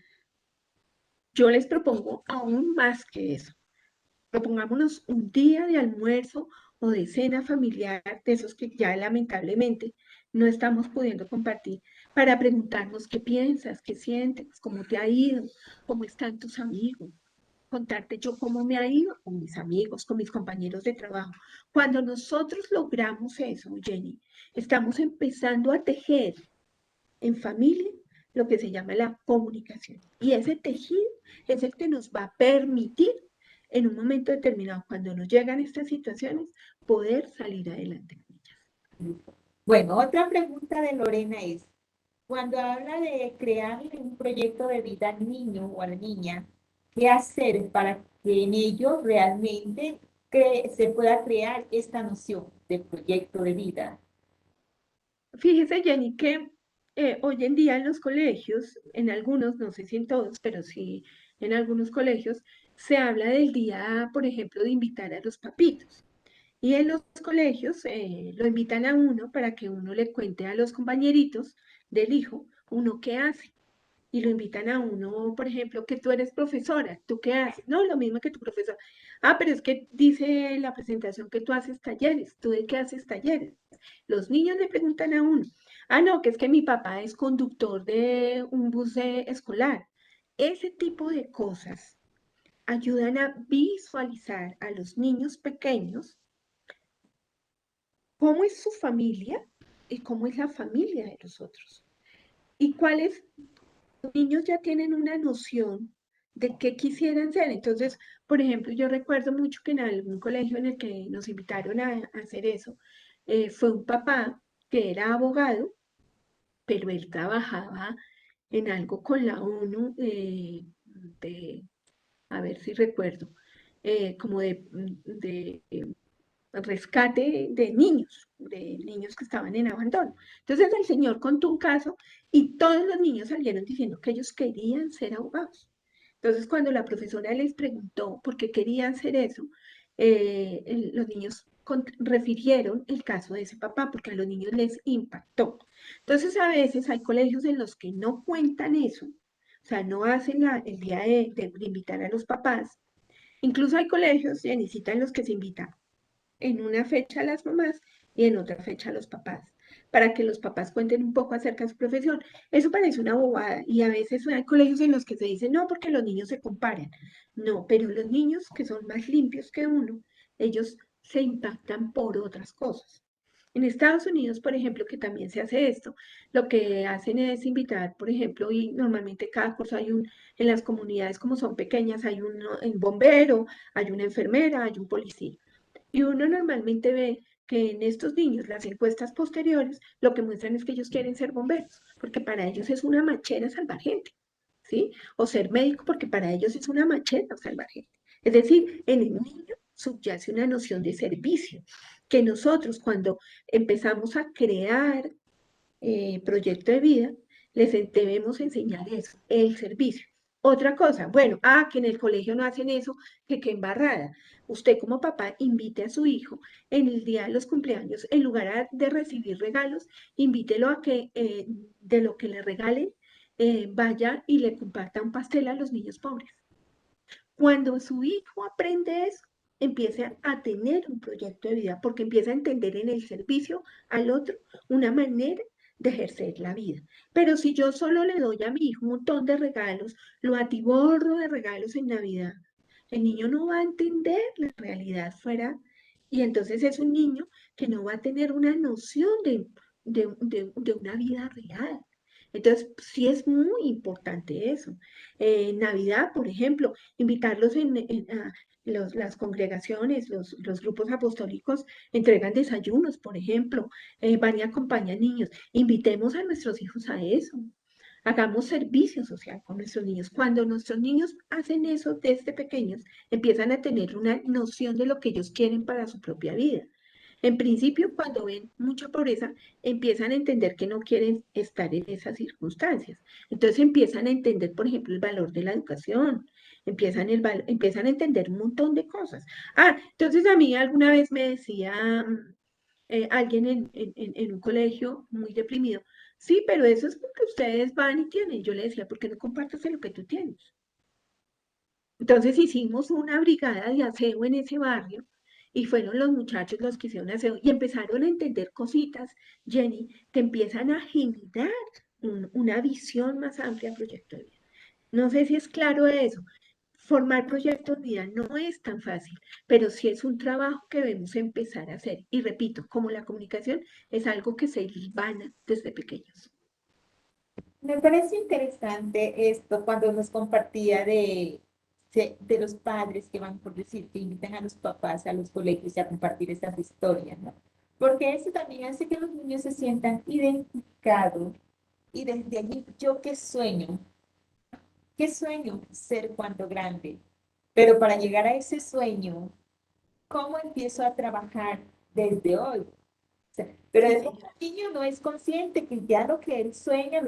Yo les propongo aún más que eso. Propongámonos un día de almuerzo o de cena familiar, de esos que ya lamentablemente no estamos pudiendo compartir, para preguntarnos qué piensas, qué sientes, cómo te ha ido, cómo están tus amigos, contarte yo cómo me ha ido con mis amigos, con mis compañeros de trabajo. Cuando nosotros logramos eso, Jenny, estamos empezando a tejer en familia lo que se llama la comunicación. Y ese tejido es el que nos va a permitir en un momento determinado, cuando nos llegan estas situaciones, poder salir adelante con ellas. Bueno, otra pregunta de Lorena es, cuando habla de crearle un proyecto de vida al niño o a la niña, ¿qué hacer para que en ello realmente se pueda crear esta noción de proyecto de vida? Fíjese, Jenny, que hoy en día en los colegios, en algunos, no sé si en todos, pero sí en algunos colegios, se habla del día, por ejemplo, de invitar a los papitos. Y en los colegios lo invitan a uno para que uno le cuente a los compañeritos del hijo uno qué hace. Y lo invitan a uno, por ejemplo, que tú eres profesora, ¿tú qué haces? No, lo mismo que tu profesor. Ah, pero es que dice la presentación que tú haces talleres, ¿tú de qué haces talleres? Los niños le preguntan a uno, ah, no, que es que mi papá es conductor de un bus escolar. Ese tipo de cosas ayudan a visualizar a los niños pequeños cómo es su familia y cómo es la familia de los otros. Y cuáles los niños ya tienen una noción de qué quisieran ser. Entonces, por ejemplo, yo recuerdo mucho que en algún colegio en el que nos invitaron a hacer eso, fue un papá que era abogado, pero él trabajaba en algo con la ONU, a ver si recuerdo, como de rescate de niños que estaban en abandono. Entonces el señor contó un caso y todos los niños salieron diciendo que ellos querían ser abogados. Entonces cuando la profesora les preguntó por qué querían hacer eso, los niños refirieron el caso de ese papá porque a los niños les impactó. Entonces a veces hay colegios en los que no cuentan eso, o sea, no hacen el día de invitar a los papás. Incluso hay colegios, ya necesitan los que se invitan en una fecha a las mamás y en otra fecha a los papás, para que los papás cuenten un poco acerca de su profesión. Eso parece una bobada y a veces hay colegios en los que se dice, no, porque los niños se comparan. No, pero los niños que son más limpios que uno, ellos se impactan por otras cosas. En Estados Unidos, por ejemplo, que también se hace esto, lo que hacen es invitar, por ejemplo, y normalmente cada curso en las comunidades como son pequeñas, hay un bombero, hay una enfermera, hay un policía. Y uno normalmente ve que en estos niños las encuestas posteriores lo que muestran es que ellos quieren ser bomberos, porque para ellos es una machera salvar gente, ¿sí? O ser médico, porque para ellos es una machera salvar gente. Es decir, en el niño subyace una noción de servicio, que nosotros cuando empezamos a crear proyecto de vida, les debemos enseñar eso, el servicio. Otra cosa, bueno, que en el colegio no hacen eso, que qué embarrada. Usted como papá invite a su hijo en el día de los cumpleaños, en lugar de recibir regalos, invítelo a que de lo que le regalen, vaya y le comparta un pastel a los niños pobres. Cuando su hijo aprende eso, empieza a tener un proyecto de vida, porque empieza a entender en el servicio al otro una manera de ejercer la vida. Pero si yo solo le doy a mi hijo un montón de regalos, lo atiborro de regalos en Navidad, el niño no va a entender la realidad fuera y entonces es un niño que no va a tener una noción de una vida real. Entonces, sí es muy importante eso. En Navidad, por ejemplo, invitarlos las congregaciones, los grupos apostólicos entregan desayunos, por ejemplo, van y acompañan niños. Invitemos a nuestros hijos a eso. Hagamos servicio social con nuestros niños. Cuando nuestros niños hacen eso desde pequeños, empiezan a tener una noción de lo que ellos quieren para su propia vida. En principio, cuando ven mucha pobreza, empiezan a entender que no quieren estar en esas circunstancias. Entonces empiezan a entender, por ejemplo, el valor de la educación, empiezan a entender un montón de cosas. Entonces a mí alguna vez me decía alguien en un colegio muy deprimido, sí, pero eso es porque ustedes van y tienen. Yo le decía, ¿por qué no compartes lo que tú tienes? Entonces hicimos una brigada de aseo en ese barrio y fueron los muchachos los que hicieron aseo y empezaron a entender cositas, Jenny, que empiezan a generar una visión más amplia del proyecto de vida. No sé si es claro eso. Formar proyectos de vida no es tan fácil, pero sí es un trabajo que debemos empezar a hacer. Y repito, como la comunicación es algo que se hilvana desde pequeños. Me parece interesante esto cuando nos compartía de los padres que van, por decir, que invitan a los papás a los colegios a compartir estas historias, ¿no? Porque eso también hace que los niños se sientan identificados y desde allí, ¿yo qué sueño? ¿Qué sueño ser cuando grande? Pero para llegar a ese sueño, ¿cómo empiezo a trabajar desde hoy? Sea, pero Sí, el señora. niño no es consciente que ya lo que él sueña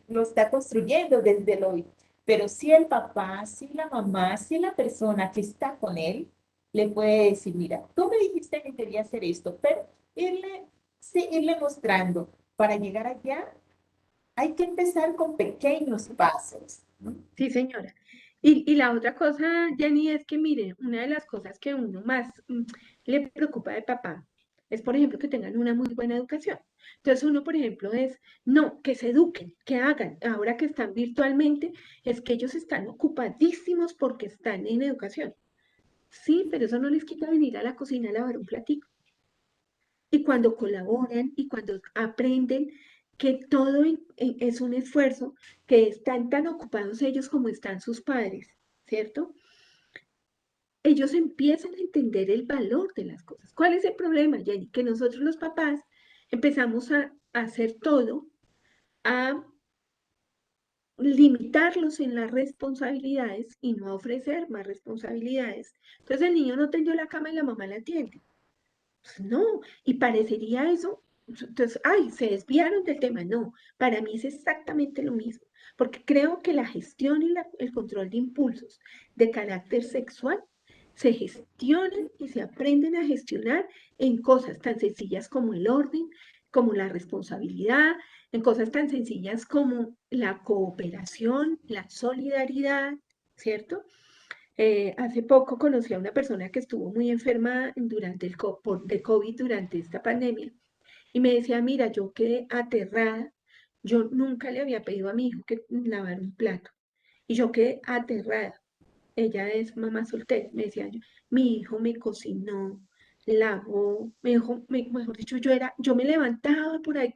lo está construyendo desde el hoy. Pero si el papá, si la mamá, si la persona que está con él, le puede decir, mira, tú me dijiste que quería hacer esto, pero irle, sí, irle mostrando. Para llegar allá, hay que empezar con pequeños pasos, ¿no? Sí, señora. Y la otra cosa, Jenny, es que mire, una de las cosas que uno más le preocupa de papá es, por ejemplo, que tengan una muy buena educación. Entonces uno, por ejemplo, no, que se eduquen, que hagan. Ahora que están virtualmente, es que ellos están ocupadísimos porque están en educación. Sí, pero eso no les quita venir a la cocina a lavar un platico. Y cuando colaboran y cuando aprenden que todo es un esfuerzo, que están tan ocupados ellos como están sus padres, ¿cierto? Ellos empiezan a entender el valor de las cosas. ¿Cuál es el problema, Jenny? Que nosotros los papás empezamos a hacer todo, a limitarlos en las responsabilidades y no a ofrecer más responsabilidades. Entonces el niño no tendió la cama y la mamá la atiende. Pues no, y parecería eso, entonces, ay, se desviaron del tema. No, para mí es exactamente lo mismo, porque creo que la gestión y el control de impulsos de carácter sexual se gestionan y se aprenden a gestionar en cosas tan sencillas como el orden, como la responsabilidad, en cosas tan sencillas como la cooperación, la solidaridad, ¿cierto? Hace poco conocí a una persona que estuvo muy enferma durante de COVID durante esta pandemia y me decía, mira, yo quedé aterrada, yo nunca le había pedido a mi hijo que lavara un plato y yo quedé aterrada. Ella es mamá soltera, me decía yo, mi hijo me cocinó, lavó, mejor dicho, yo me levantaba por ahí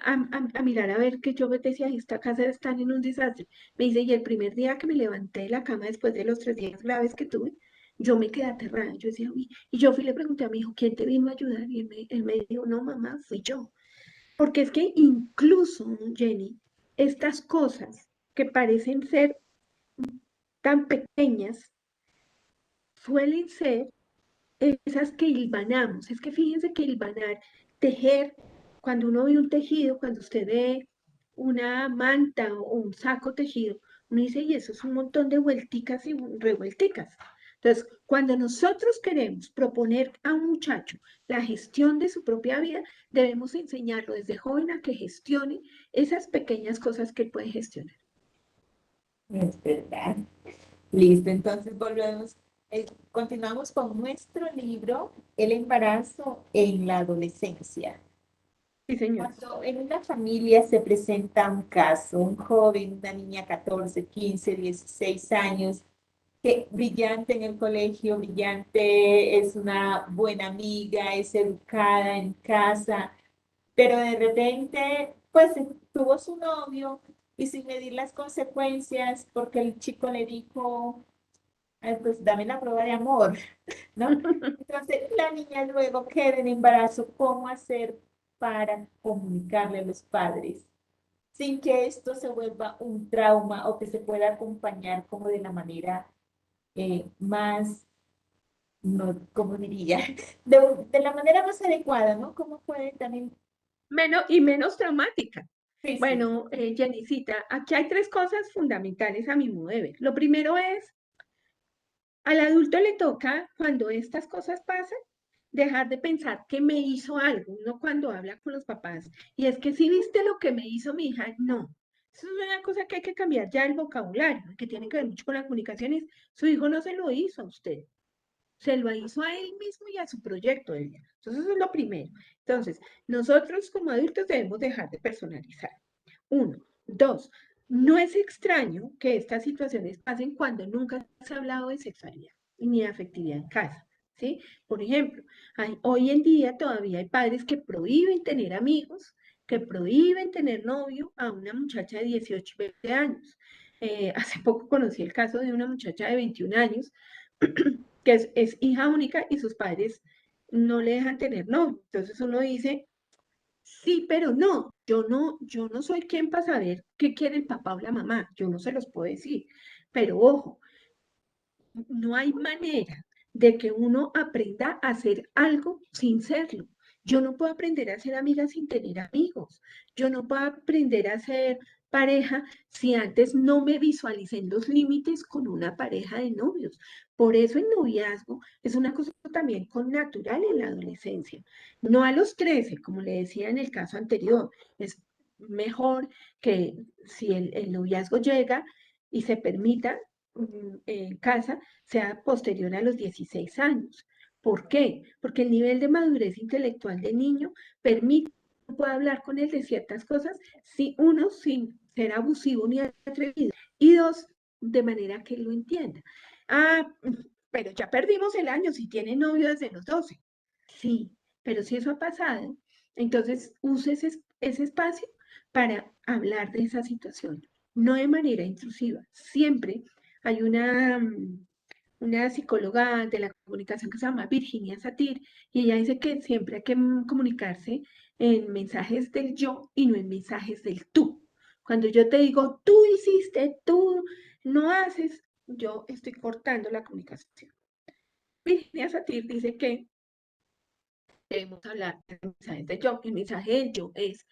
a mirar a ver que yo decía, esta casa está en un desastre. Me dice, y el primer día que me levanté de la cama después de los 3 días graves que tuve, yo me quedé aterrada. Yo decía, uy, y yo fui y le pregunté a mi hijo, ¿quién te vino a ayudar? Y él me dijo, no, mamá, fui yo. Porque es que incluso, Jenny, estas cosas que parecen ser tan pequeñas, suelen ser esas que hilvanamos. Es que fíjense que hilvanar, tejer, cuando uno ve un tejido, cuando usted ve una manta o un saco tejido, uno dice, y eso es un montón de vuelticas y revuelticas. Entonces, cuando nosotros queremos proponer a un muchacho la gestión de su propia vida, debemos enseñarlo desde joven a que gestione esas pequeñas cosas que él puede gestionar. Es verdad. Listo, entonces volvemos, continuamos con nuestro libro, El embarazo en la adolescencia. Sí, señor. Cuando en una familia se presenta un caso, un joven, una niña 14, 15, 16 años, que brillante en el colegio, brillante, es una buena amiga, es educada en casa, pero de repente, pues tuvo su novio y sin medir las consecuencias, porque el chico le dijo, "Ay, pues dame la prueba de amor, ¿no?" Entonces, la niña luego queda en embarazo, ¿cómo hacer para comunicarle a los padres sin que esto se vuelva un trauma o que se pueda acompañar como de la manera más no, ¿cómo diría? De la manera más adecuada, ¿no? ¿Cómo puede también? Menos traumática. Sí, sí. Bueno, Jenicita, aquí hay tres cosas fundamentales a mi modo de ver. Lo primero es, al adulto le toca, cuando estas cosas pasan, dejar de pensar que me hizo algo, uno cuando habla con los papás, y es que si viste lo que me hizo mi hija, no. Eso es una cosa que hay que cambiar ya el vocabulario, que tiene que ver mucho con las comunicaciones. Su hijo no se lo hizo a usted, se lo hizo a él mismo y a su proyecto de vida. Entonces, eso es lo primero. Entonces, nosotros como adultos debemos dejar de personalizar. Uno. Dos, no es extraño que estas situaciones pasen cuando nunca se ha hablado de sexualidad ni de afectividad en casa. ¿Sí? Por ejemplo, hoy en día todavía hay padres que prohíben tener amigos, que prohíben tener novio a una muchacha de 18, 20 años. Hace poco conocí el caso de una muchacha de 21 años que es hija única y sus padres no le dejan tener novio. Entonces uno dice, sí, pero no, yo no soy quien para saber qué quiere el papá o la mamá, yo no se los puedo decir. Pero ojo, no hay manera de que uno aprenda a hacer algo sin serlo. Yo no puedo aprender a ser amiga sin tener amigos. Yo no puedo aprender a ser pareja si antes no me visualicé en los límites con una pareja de novios. Por eso el noviazgo es una cosa también con natural en la adolescencia. No a los 13, como le decía en el caso anterior. Es mejor que si el noviazgo llega y se permita en casa sea posterior a los 16 años. ¿Por qué? Porque el nivel de madurez intelectual del niño permite que pueda hablar con él de ciertas cosas, si uno, sin ser abusivo ni atrevido, y dos, de manera que él lo entienda. Ah, pero ya perdimos el año si tiene novio desde los 12. Sí, pero si eso ha pasado, entonces use ese espacio para hablar de esa situación, no de manera intrusiva. Siempre hay una psicóloga de la comunicación que se llama Virginia Satir, y ella dice que siempre hay que comunicarse en mensajes del yo y no en mensajes del tú. Cuando yo te digo, tú hiciste, tú no haces, yo estoy cortando la comunicación. Virginia Satir dice que debemos hablar de mensajes de yo. El mensaje del yo es,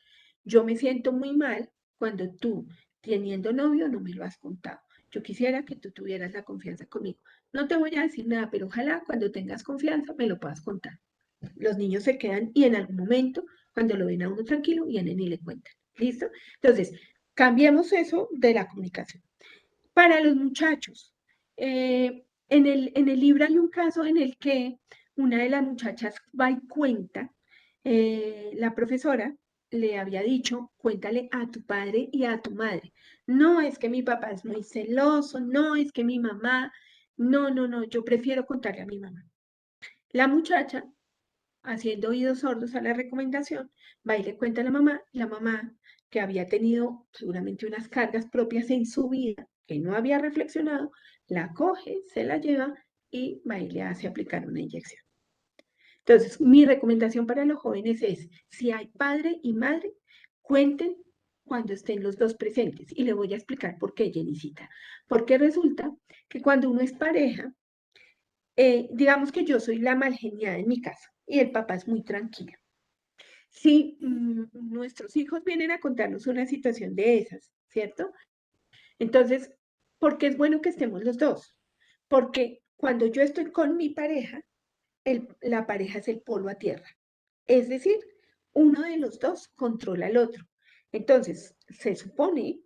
yo me siento muy mal cuando tú, teniendo novio, no me lo has contado. Yo quisiera que tú tuvieras la confianza conmigo. No te voy a decir nada, pero ojalá cuando tengas confianza me lo puedas contar. Los niños se quedan y en algún momento, cuando lo ven a uno tranquilo, vienen y le cuentan. ¿Listo? Entonces, cambiemos eso de la comunicación. Para los muchachos, en el libro hay un caso en el que una de las muchachas va y cuenta, la profesora le había dicho, cuéntale a tu padre y a tu madre. No es que mi papá es muy celoso, no es que mi mamá, no, no, no, yo prefiero contarle a mi mamá. La muchacha, haciendo oídos sordos a la recomendación, va y le cuenta a la mamá que había tenido seguramente unas cargas propias en su vida, que no había reflexionado, la coge, se la lleva y va y le hace aplicar una inyección. Entonces, mi recomendación para los jóvenes es, si hay padre y madre, cuenten cuando estén los dos presentes. Y le voy a explicar por qué, Jenicita. Porque resulta que cuando uno es pareja, digamos que yo soy la malgeniada en mi casa y el papá es muy tranquilo. Si nuestros hijos vienen a contarnos una situación de esas, ¿cierto? Entonces, ¿por qué es bueno que estemos los dos? Porque cuando yo estoy con mi pareja, la pareja es el polo a tierra. Es decir, uno de los dos controla al otro. Entonces, se supone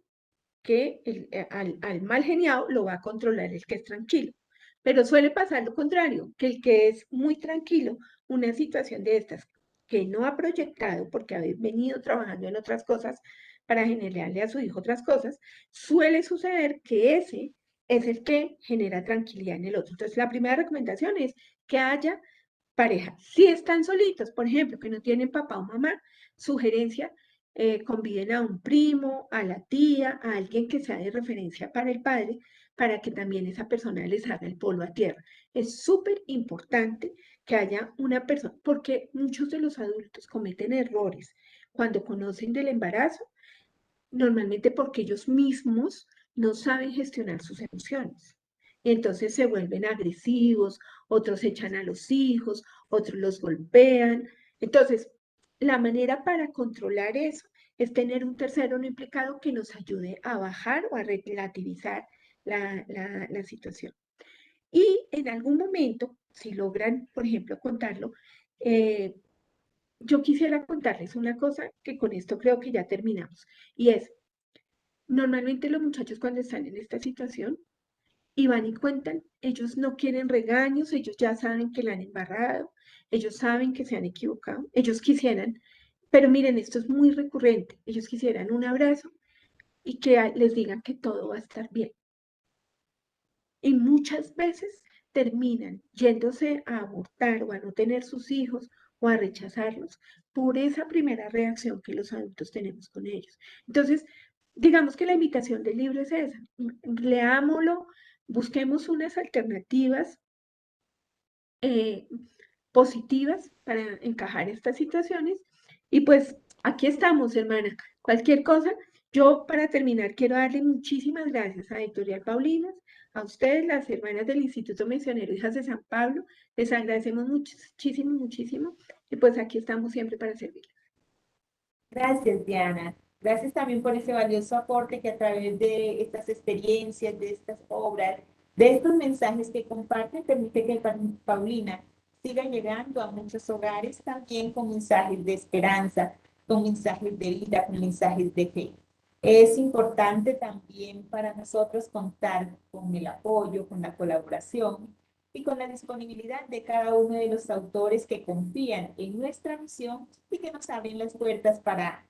que al mal geniado lo va a controlar el que es tranquilo. Pero suele pasar lo contrario, que el que es muy tranquilo, una situación de estas que no ha proyectado porque ha venido trabajando en otras cosas para generarle a su hijo otras cosas, suele suceder que ese es el que genera tranquilidad en el otro. Entonces, la primera recomendación es que haya pareja. Si están solitos, por ejemplo, que no tienen papá o mamá, sugerencia, conviden a un primo, a la tía, a alguien que sea de referencia para el padre, para que también esa persona les haga el polvo a tierra. Es súper importante que haya una persona, porque muchos de los adultos cometen errores cuando conocen del embarazo, normalmente porque ellos mismos no saben gestionar sus emociones. y entonces se vuelven agresivos, otros echan a los hijos, otros los golpean. Entonces, la manera para controlar eso es tener un tercero no implicado que nos ayude a bajar o a relativizar la situación. Y en algún momento, si logran, por ejemplo, contarlo, yo quisiera contarles una cosa que con esto creo que ya terminamos. Y es, normalmente los muchachos cuando están en esta situación y van y cuentan, ellos no quieren regaños, ellos ya saben que la han embarrado, ellos saben que se han equivocado, ellos quisieran, pero miren, esto es muy recurrente, ellos quisieran un abrazo y que les digan que todo va a estar bien. Y muchas veces terminan yéndose a abortar o a no tener sus hijos o a rechazarlos por esa primera reacción que los adultos tenemos con ellos. Entonces, digamos que la invitación del libro es esa, leámoslo, busquemos unas alternativas positivas para encajar estas situaciones y pues aquí estamos, hermana. Cualquier cosa, yo para terminar quiero darle muchísimas gracias a Editorial Paulinas, a ustedes, las hermanas del Instituto Misionero Hijas de San Pablo, les agradecemos muchísimo, muchísimo y pues aquí estamos siempre para servir. Gracias, Diana. Gracias también por ese valioso aporte que a través de estas experiencias, de estas obras, de estos mensajes que comparten, permite que Paulina siga llegando a muchos hogares también con mensajes de esperanza, con mensajes de vida, con mensajes de fe. Es importante también para nosotros contar con el apoyo, con la colaboración y con la disponibilidad de cada uno de los autores que confían en nuestra misión y que nos abren las puertas para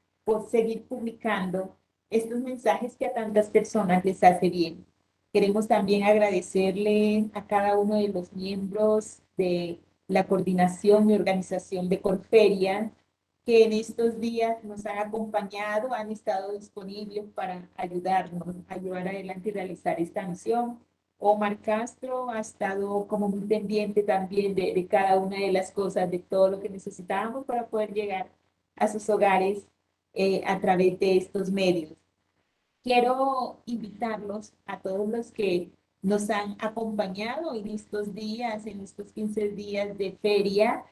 seguir publicando estos mensajes que a tantas personas les hace bien. Queremos también agradecerle a cada uno de los miembros de la coordinación y organización de Corferia, que en estos días nos han acompañado, han estado disponibles para ayudarnos a llevar adelante y realizar esta misión. Omar Castro ha estado como muy pendiente también de cada una de las cosas, de todo lo que necesitábamos para poder llegar a sus hogares a través de estos medios. Quiero invitarlos a todos los que nos han acompañado en estos días, en estos 15 días de feria,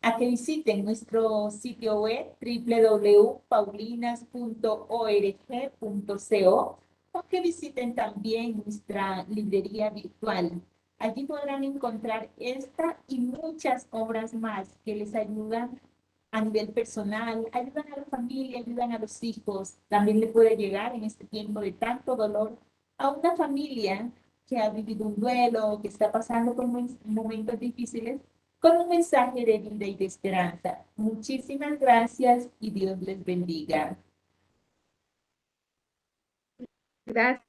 a que visiten nuestro sitio web www.paulinas.org.co o que visiten también nuestra librería virtual. Allí podrán encontrar esta y muchas obras más que les ayudan a nivel personal, ayudan a la familia, ayudan a los hijos. También le puede llegar en este tiempo de tanto dolor a una familia que ha vivido un duelo, que está pasando por momentos difíciles, con un mensaje de vida y de esperanza. Muchísimas gracias y Dios les bendiga. Gracias.